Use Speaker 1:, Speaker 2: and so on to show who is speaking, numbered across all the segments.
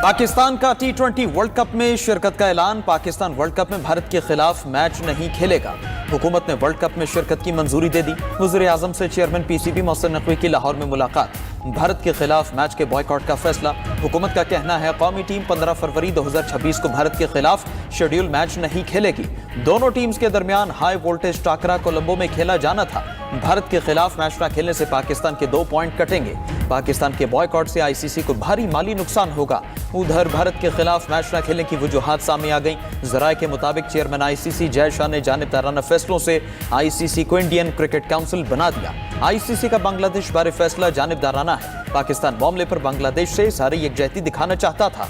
Speaker 1: पाकिस्तान का T20 world cup में शिरकत का ऐलान। पाकिस्तान वर्ल्ड कप में भारत के खिलाफ मैच नहीं खेलेगा। हुकूमत ने वर्ल्ड कप में शिरकत की मंजूरी दे दी। वज़ीर आज़म से चेयरमैन PCB मोहसिन नकवी की लाहौर में मुलाकात। भारत के खिलाफ मैच के बॉयकॉट का फैसला। हुकूमत का कहना है कौमी टीम 15 फरवरी 2026 को भारत के खिलाफ शेड्यूल मैच नहीं खेलेगी। दोनों टीम्स के दरमियान हाई वोल्टेज टाकरा कोलंबो में खेला जाना था। भारत के खिलाफ मैच न खेलने से पाकिस्तान के 2 पॉइंट कटेंगे। पाकिस्तान के बॉयकॉट से ICC को भारी माली नुकसान होगा। उधर भारत के खिलाफ मैच न खेलने की वजूहात सामने आ गई। जराये के मुताबिक चेयरमैन ICC जय शाह ने जानिबदाराना फैसलों से ICC को इंडियन क्रिकेट काउंसिल बना दिया। ICC का बांग्लादेश बारे फैसला जानिबदाराना है। पाकिस्तान मामले पर बांग्लादेश से सारी यकजहती दिखाना चाहता था।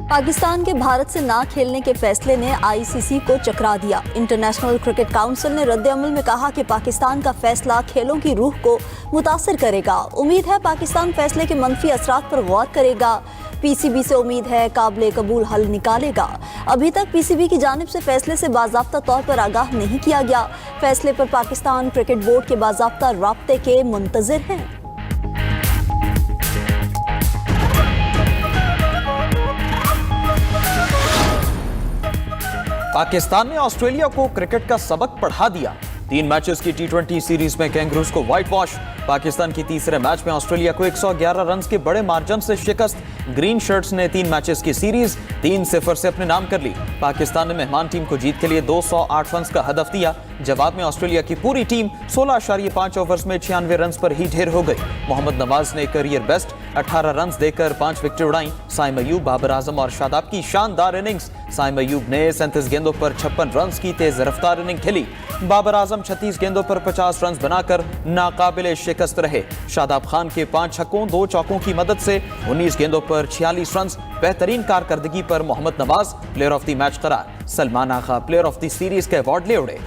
Speaker 2: पाकिस्तान के भारत से ना खेलने के फैसले ने ICC को चकरा दिया। इंटरनेशनल क्रिकेट काउंसिल ने रद्द-ए-अमल में कहा कि पाकिस्तान का फैसला खेलों की रूह को मुतासिर करेगा। उम्मीद है पाकिस्तान फैसले के मनफी असरात पर गौर करेगा। PCB से उम्मीद है काबिल कबूल हल निकालेगा। अभी तक PCB की जानिब से फैसले से बाज़ाब्ता तौर पर आगाह नहीं किया गया। फैसले पर पाकिस्तान क्रिकेट बोर्ड के बाज़ाब्ता राब्ते के मुंतज़िर हैं।
Speaker 1: पाकिस्तान ने ऑस्ट्रेलिया को क्रिकेट का सबक पढ़ा दिया। 3 मैचेस की T20 सीरीज में कैंगरूज को व्हाइट वॉश। पाकिस्तान की तीसरे मैच में ऑस्ट्रेलिया को 111 रन के बड़े मार्जिन से शिकस्त। ग्रीन शर्ट्स ने 3 मैचेस की सीरीज 3-0 से अपने नाम कर ली। पाकिस्तान ने मेहमान टीम को जीत के लिए 208 रन का हदफ दिया। जवाब में ऑस्ट्रेलिया की पूरी टीम 16.5 ओवर्स में 96 रन पर ही ढेर हो गई। मोहम्मद नवाज ने करियर बेस्ट 18 रन देकर 5 विकेट उड़ाई। साइम अयूब, बाबर आजम और शादाब की शानदार इनिंग्स। साइम अयूब ने 37 गेंदों पर 56 रन की तेज रफ्तार इनिंग खेली। बाबर आजम 36 गेंदों पर 50 रन बनाकर नाकाबिले शिकस्त रहे। शादाब खान के 5 छक्कों 2 चौकों की मदद से 19 गेंदों पर 46 रन। बेहतरीन कारकर्दगी पर Mohammad Nawaz player of the match करार। Salman Agha player of the series का अवार्ड ले उड़े।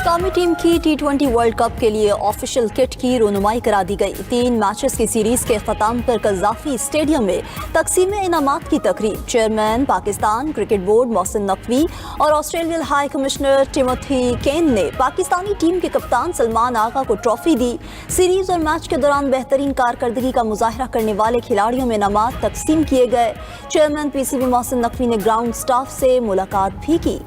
Speaker 2: कौमी टीम की T20 वर्ल्ड कप के लिए ऑफिशियल किट की रोनुमाई करा दी गई। 3 मैचेस की सीरीज के अख्ताम पर कज़ाफी स्टेडियम में तकसीम इनामात की तकरीब। Chairman Pakistan cricket board Mohsin Naqvi और ऑस्ट्रेलियन हाई कमिश्नर टिमोथी केन ने पाकिस्तानी टीम के कप्तान सलमान आगा को ट्रॉफी दी। सीरीज और मैच के दौरान बेहतरीन कारकर्दगी का मुजाहरा करने वाले खिलाड़ियों में इनामात तकसीम किए गए। चेयरमैन PCB मोहसिन नकवी ने ग्राउंड स्टाफ से मुलाकात भी की।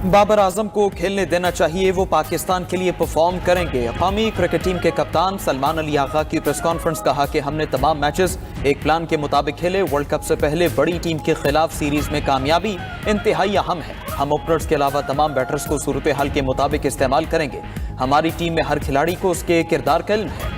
Speaker 1: बाबर आजम को खेलने देना चाहिए, वो पाकिस्तान के लिए परफॉर्म करेंगे। कौमी क्रिकेट टीम के कप्तान सलमान अली आगा की प्रेस कॉन्फ्रेंस। कहा कि हमने तमाम मैचेस एक प्लान के मुताबिक खेले। वर्ल्ड कप से पहले बड़ी टीम के खिलाफ सीरीज में कामयाबी इंतहाई अहम है। हम ओपनर्स के अलावा तमाम बैटर्स को सूरत हाल के मुताबिक इस्तेमाल करेंगे। हमारी टीम में हर खिलाड़ी को उसके किरदार का इल्म है।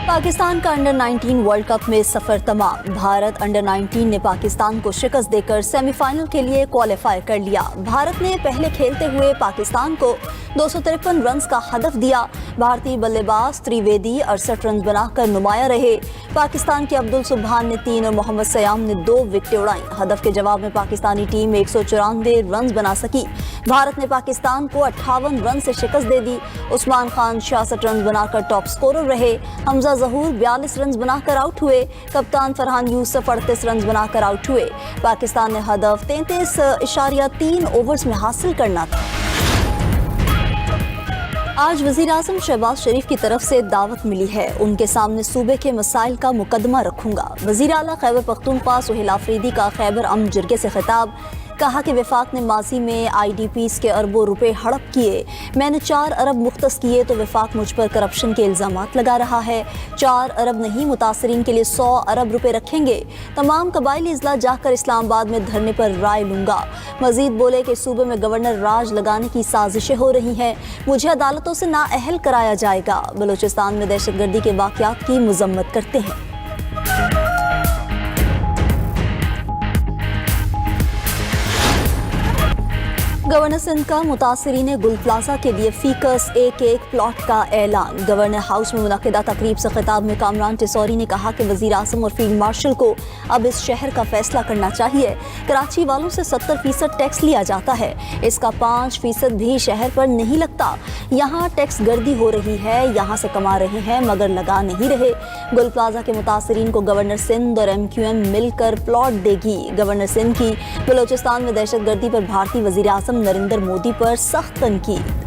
Speaker 2: पाकिस्तान का अंडर 19 वर्ल्ड कप में सफर तमाम। भारत अंडर 19 ने पाकिस्तान को शिकस्त देकर सेमीफाइनल के लिए क्वालिफाई कर लिया। भारत ने पहले खेलते हुए पाकिस्तान को 253 रन का हदफ दिया। भारतीय बल्लेबाज त्रिवेदी 68 रन बनाकर नुमाया रहे। पाकिस्तान के अब्दुल सुबहान ने 3 और मोहम्मद सयाम ने 2 विकेटें उड़ाई। हदफ के जवाब में पाकिस्तानी टीम 194 रन बना सकी। भारत ने पाकिस्तान को 58 रन से शिकस्त दे दी। उस्मान खान 66 रन बनाकर टॉप स्कोरर रहे। हमजा जहूर 42 रन बनाकर आउट हुए। कप्तान फरहान यूसुफ 38 रन बनाकर आउट हुए। पाकिस्तान ने हदफ 33.3 ओवर्स में हासिल करना था। आज वज़ीर आज़म शहबाज शरीफ की तरफ से दावत मिली है। उनके सामने सूबे के मसाइल का मुकदमा रखूंगा। वज़ीर आला खैबर पख्तूनख्वा सुहेल आफरीदी का खैबर अम जिरगे से खिताब। कहा कि वफाक ने माजी में IDPs के अरबों रुपए हड़प किए। मैंने 4 अरब मुख्तस किए तो वफाक मुझ पर करप्शन के इल्ज़ामात लगा रहा है। 4 अरब नहीं, मुतासरीन के लिए 100 अरब रुपए रखेंगे। तमाम कबायली इजला जाकर इस्लामाबाद में धरने पर राय लूंगा। मजीद बोले कि सूबे में गवर्नर राज लगाने की साजिशें हो रही हैं। मुझे अदालतों से नाअहल कराया जाएगा। बलूचिस्तान में दहशतगर्दी के वाक़यात की मजम्मत करते हैं। गवर्नर सिंध का मुतासरीन गुल प्लाजा के लिए फीकस एक प्लॉट का ऐलान। गवर्नर हाउस में मुनक़िदा तकरीब से खिताब में कामरान टिसौरी ने कहा कि वज़ीर आज़म और फील्ड मार्शल को अब इस शहर का फैसला करना चाहिए। कराची वालों से 70% टैक्स लिया जाता है, इसका 5% भी शहर पर नहीं लगता। यहाँ टैक्स गर्दी हो रही है, यहाँ से कमा रहे हैं मगर लगा नहीं रहे। गुल प्लाजा के मुतासरीन को गवर्नर सिंध और MQM मिलकर प्लॉट देगी। गवर्नर सिंध की बलोचिस्तान में दहशत गर्दी पर भारतीय वज़ीर आज़म नरेंद्र मोदी पर सख्त तनकीद।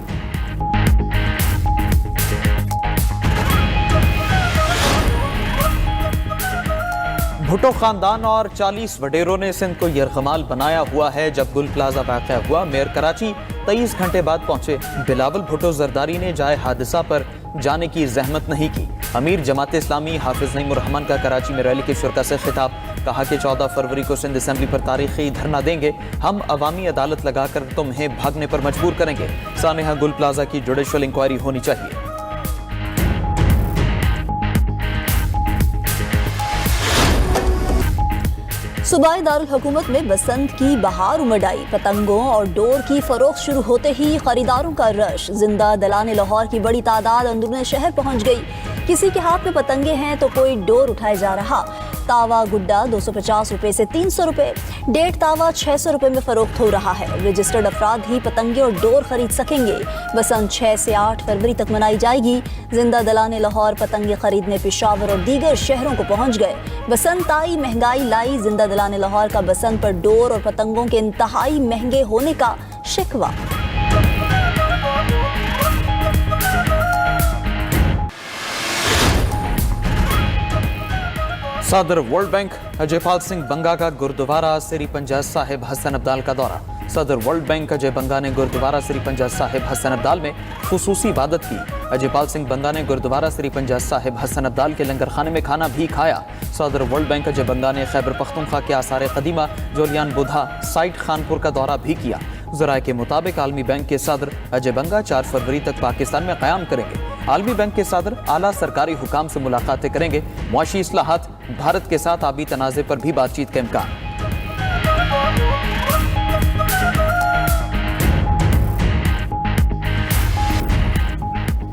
Speaker 1: भुट्टो खानदान और 40 वडेरों ने सिंध को यरगमाल बनाया हुआ है। जब गुल प्लाजा वाक़या हुआ, मेयर कराची 23 घंटे बाद पहुंचे। बिलावल भुट्टो जरदारी ने जाए हादसा पर जाने की जहमत नहीं की। अमीर जमात इस्लामी हाफिज नईमुर रहमान का कराची में रैली के शुरका से खिताब। कहा कि 14 फरवरी को सिंध असेंबली पर तारीखी धरना देंगे। हम अवामी अदालत लगाकर तुम्हें भागने पर मजबूर करेंगे। सानेहा गुल प्लाजा की जुडिशल इंक्वायरी होनी चाहिए।
Speaker 2: सूबाई दारुल हुकूमत में बसंत की बहार उमड़ आई। पतंगों और डोर की फरोख्त शुरू होते ही खरीदारों का रश। जिंदा दलाने लाहौर की बड़ी तादाद अंदरूनी शहर पहुंच गई। किसी के हाथ में पतंगे हैं तो कोई डोर उठाए जा रहा। तावा गुड्डा 250 रुपए से 300 रुपए, 1.5 तावा 600 रुपए में फरोख्त हो रहा है। रजिस्टर्ड अफराद ही पतंगे और डोर खरीद सकेंगे। बसंत 6 से 8 फरवरी तक मनाई जाएगी। जिंदा दलाने लाहौर पतंगे खरीदने पेशावर और दीगर शहरों को पहुंच गए। बसंत आई, महंगाई लाई। जिंदा दलाने लाहौर का बसंत पर डोर और पतंगों के इंतहाई महंगे होने का शिकवा।
Speaker 1: सदर वर्ल्ड बैंक अजयपाल सिंह बंगा का गुरुद्वारा श्री पंजा साहिब हसन अब्दाल का दौरा। सदर वर्ल्ड बैंक अजय बंगा ने गुरुद्वारा श्री पंजा साहिब हसन अब्दाल में खुसूसी इबादत की। अजयपाल सिंह बंगा ने गुरुद्वारा श्री पंजा साहिब हसन अब्दाल के लंगर खाने में खाना भी खाया। सदर वर्ल्ड बैंक अजय बंगा ने खैबर पख्तूनख्वा के आसार कदीमा जोलियान बुधा साइट खानपुर का दौरा भी किया। ज़राए के मुताबिक आलमी बैंक के सदर अजय बंगा 4 फरवरी तक पाकिस्तान में क़याम करेंगे। आलमी बैंक के सदर आला सरकारी हुकाम से मुलाकातें करेंगे। मुआशी इस्लाहात, भारत के साथ आबी तनाज़े पर भी बातचीत का इम्कान।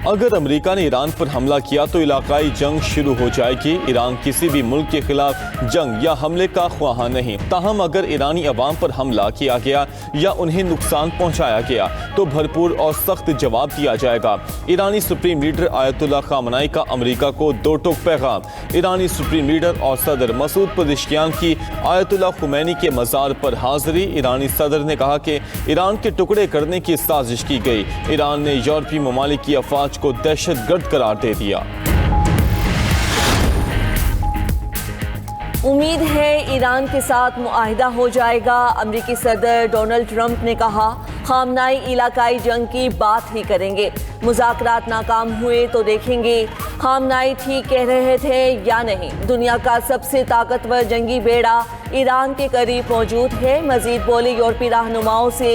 Speaker 3: अगर अमेरिका ने ईरान पर हमला किया तो इलाकाई जंग शुरू हो जाएगी। ईरान किसी भी मुल्क के खिलाफ जंग या हमले का ख्वाहा नहीं। ताहम अगर ईरानी अवाम पर हमला किया गया या उन्हें नुकसान पहुंचाया गया तो भरपूर और सख्त जवाब दिया जाएगा। ईरानी सुप्रीम लीडर आयतुल्लाह खामनाई का अमेरिका को दो टोक पैगाम। ईरानी सुप्रीम लीडर और सदर मसूद पज़ेश्कियान की आयतुल्लाह खुमैनी के मज़ार पर हाजिरी। ईरानी सदर ने कहा कि ईरान के टुकड़े करने की साजिश की गई। ईरान ने यूरोपीय ममालिक की अफवाज को दहशतगर्द करार दे दिया।
Speaker 4: उम्मीद है ईरान के साथ मुआहिदा हो जाएगा। अमेरिकी सदर डोनाल्ड ट्रंप ने कहा खामनाई इलाकाई जंग की बात ही करेंगे। मुज़ाकरात नाकाम हुए तो देखेंगे खामनाई ठीक कह रहे थे या नहीं। दुनिया का सबसे ताकतवर जंगी बेड़ा ईरान के करीब मौजूद है। मजीद बोले यूरोपीय रहनुमाओं से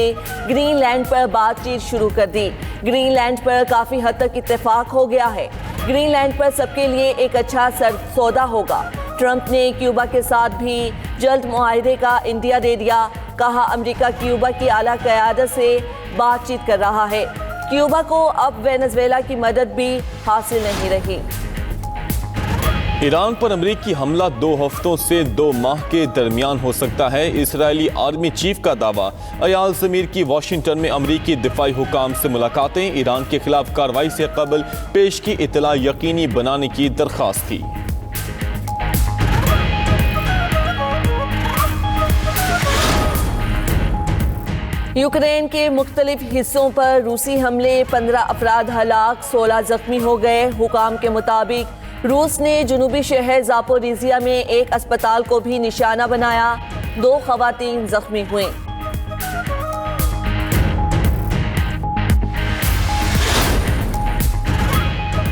Speaker 4: ग्रीनलैंड पर बातचीत शुरू कर दी। ग्रीनलैंड पर काफ़ी हद तक इत्तेफाक हो गया है। ग्रीनलैंड पर सबके लिए एक अच्छा सौदा होगा। ट्रंप ने क्यूबा के साथ भी जल्द मुआहिदे का इंदिया दे दिया। कहा अमेरिका क्यूबा की आला क़यादत से बातचीत कर रहा है। क्यूबा को अब वेनेजुएला की मदद भी हासिल नहीं रही।
Speaker 3: ईरान पर अमेरिकी हमला 2 हफ्तों से 2 माह के दरमियान हो सकता है। इजरायली आर्मी चीफ का दावा। अयाल ज़मीर की वाशिंगटन में अमेरिकी दिफाई हुकाम से मुलाकातें। ईरान के खिलाफ कार्रवाई से कबल पेश की इतला यकीनी बनाने की दरख्वास्त की।
Speaker 4: यूक्रेन के मुख्तलिफ हिस्सों पर रूसी हमले, 15 अफराद हलाक, 16 जख्मी हो गए। हुकाम के मुताबिक रूस ने जनूबी शहर ज़ापोरिज़िया में एक अस्पताल को भी निशाना बनाया। 2 ख़वातीन जख्मी हुई।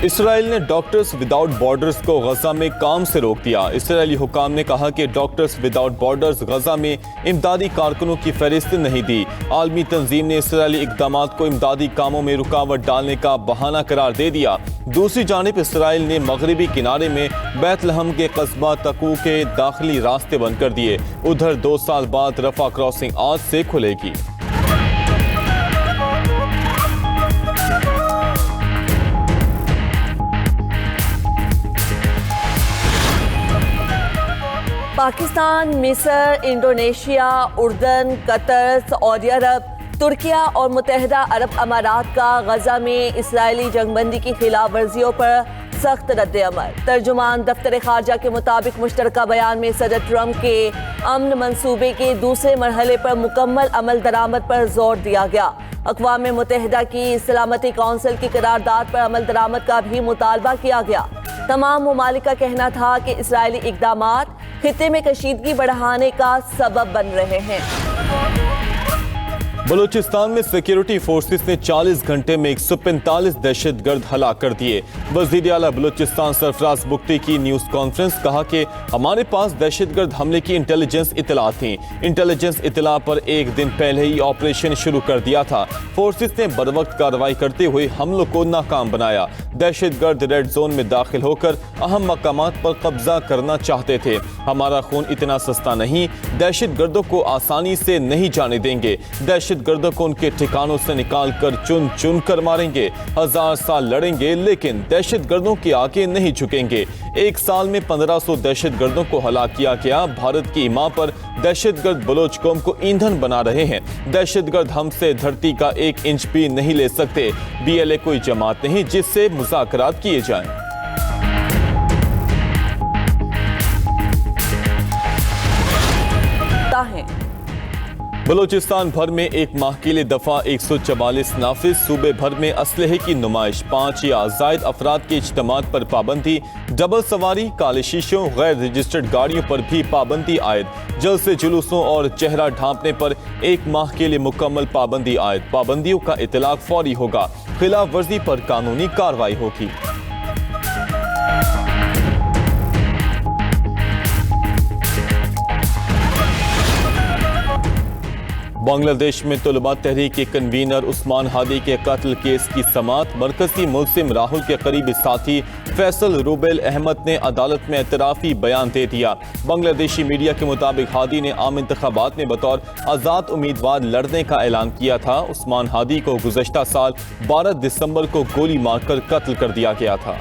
Speaker 3: इसराइल ने डॉक्टर्स विदाउट बॉर्डर्स को गजा में काम से रोक दिया। इसराइली हुकाम ने कहा कि डॉक्टर्स विदाउट बॉर्डर्स गजा में इमदादी कारकुनों की फहरिस्त नहीं दी। आलमी तंजीम ने इसराइली इक़दामात को इमदादी कामों में रुकावट डालने का बहाना करार दे दिया। दूसरी जानिब इसराइल ने मगरबी किनारे में बैतलहम के कस्बा तकू के दाखिली रास्ते बंद कर दिए। उधर 2 साल बाद रफा क्रॉसिंग आज से खुलेगी।
Speaker 4: पाकिस्तान, मिस्र, इंडोनेशिया, उर्दन, कतर, सऊदी अरब, तुर्किया और मुत्तहिदा अरब अमारात का गजा में इस्राएली जंगबंदी की खिलाफ वर्जियों पर सख्त रद्द-ए-अमल। तर्जुमान दफ्तर खारजा के मुताबिक मुश्तरका बयान में सदर ट्रंप के अमन मंसूबे के दूसरे मरहले पर मुकम्मल अमल दरामद पर जोर दिया गया। अक़वाम मुत्तहिदा की सलामती कौंसिल की करारदाद पर अमल दरामद का भी मुतालबा किया गया। तमाम ममालिक का कहना था कि इस्राएली इक़दामात खित्ते में कशीदगी बढ़ाने का सबब बन रहे हैं।
Speaker 3: बलूचिस्तान में सिक्योरिटी फोर्सेस ने 40 घंटे में 145 दहशतगर्द हलाक कर दिए। वज़ीर आला बलूचिस्तान सरफराज बुख्ती की न्यूज़ कॉन्फ्रेंस कहा कि हमारे पास दहशतगर्द हमले की इंटेलिजेंस इतला थी। इंटेलिजेंस इतला पर एक दिन पहले ही ऑपरेशन शुरू कर दिया था। फोर्सेस ने बरवक्त कार्रवाई करते हुए हमलों को नाकाम बनाया। दहशतगर्द रेड जोन में दाखिल होकर अहम मकामात पर कब्जा करना चाहते थे। हमारा खून इतना सस्ता नहीं, दहशतगर्दों को आसानी से नहीं जाने देंगे। दहशतगर्दों को उनके ठिकानों से निकाल कर चुन चुन कर मारेंगे। 1000 साल लड़ेंगे लेकिन दहशतगर्दों के आगे नहीं झुकेंगे। एक साल में 1500 दहशतगर्दों को हलाक किया गया। भारत की ईमा पर दहशतगर्द बलोच कौम को ईंधन बना रहे हैं। दहशतगर्द हमसे धरती का 1 इंच भी नहीं ले सकते। BLA कोई जमात नहीं जिससे मुज़ाकरात किए जाएं। बलूचिस्तान भर में एक माह के लिए दफा 144 नाफिज। सूबे भर में असलहे की नुमाइश, 5 या जायद अफराद के इज्तिमात पर पाबंदी, डबल सवारी, काले शीशों, गैर रजिस्टर्ड गाड़ियों पर भी पाबंदी आयद। जलसे जुलूसों और चेहरा ढांपने पर 1 माह के लिए मुकम्मल पाबंदी आयद। पाबंदियों का इतलाक फौरी होगा। खिलाफ वर्जी पर कानूनी कार्रवाई होगी। बांग्लादेश में तलबा तहरीक के कन्वीनर उस्मान हादी के कत्ल केस की समाअत। मरकजी मुल्जिम राहुल के करीबी साथी फैसल रूबेल अहमद ने अदालत में एतराफ़ी बयान दे दिया। बांग्लादेशी मीडिया के मुताबिक हादी ने आम इंतखाबात में बतौर आज़ाद उम्मीदवार लड़ने का ऐलान किया था। उस्मान हादी को गुज़श्ता साल 12 दिसंबर को गोली मारकर कत्ल कर दिया गया था।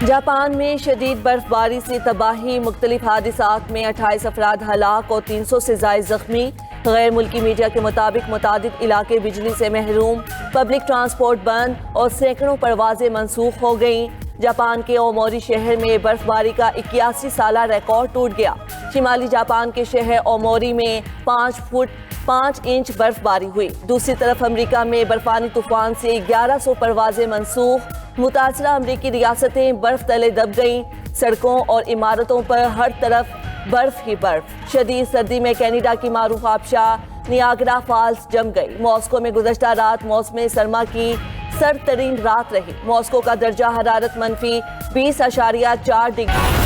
Speaker 4: जापान में शदीद बर्फबारी से तबाही, मुख्तलिफ हादिसात में 28 अफराद हलाक और 300 से ज़ायद जख्मी। गैर मुल्की मीडिया के मुताबिक मुतादिद इलाके बिजली से महरूम, पब्लिक ट्रांसपोर्ट बंद और सैकड़ों परवाजें मनसूख हो गईं। जापान के ओमोरी शहर में बर्फबारी का 81 साला रिकॉर्ड टूट गया। शिमाली जापान के शहर ओमोरी में 5 फुट 5 इंच बर्फबारी हुई। दूसरी तरफ अमेरिका में बर्फानी तूफान से 1100 परवाजें मनसूख। मुतासरा अमरीकी रियासतें बर्फ तले दब गईं। सड़कों और इमारतों पर हर तरफ बर्फ ही बर्फ। शदीद सर्दी में कनाडा की मारूफ आबशार नियाग्रा फॉल्स जम गई। मॉस्को में गुज़श्ता रात मौसम सरमा की सर्द तरीन रात रही। मॉस्को का दर्जा हरारत -20.4 डिग्री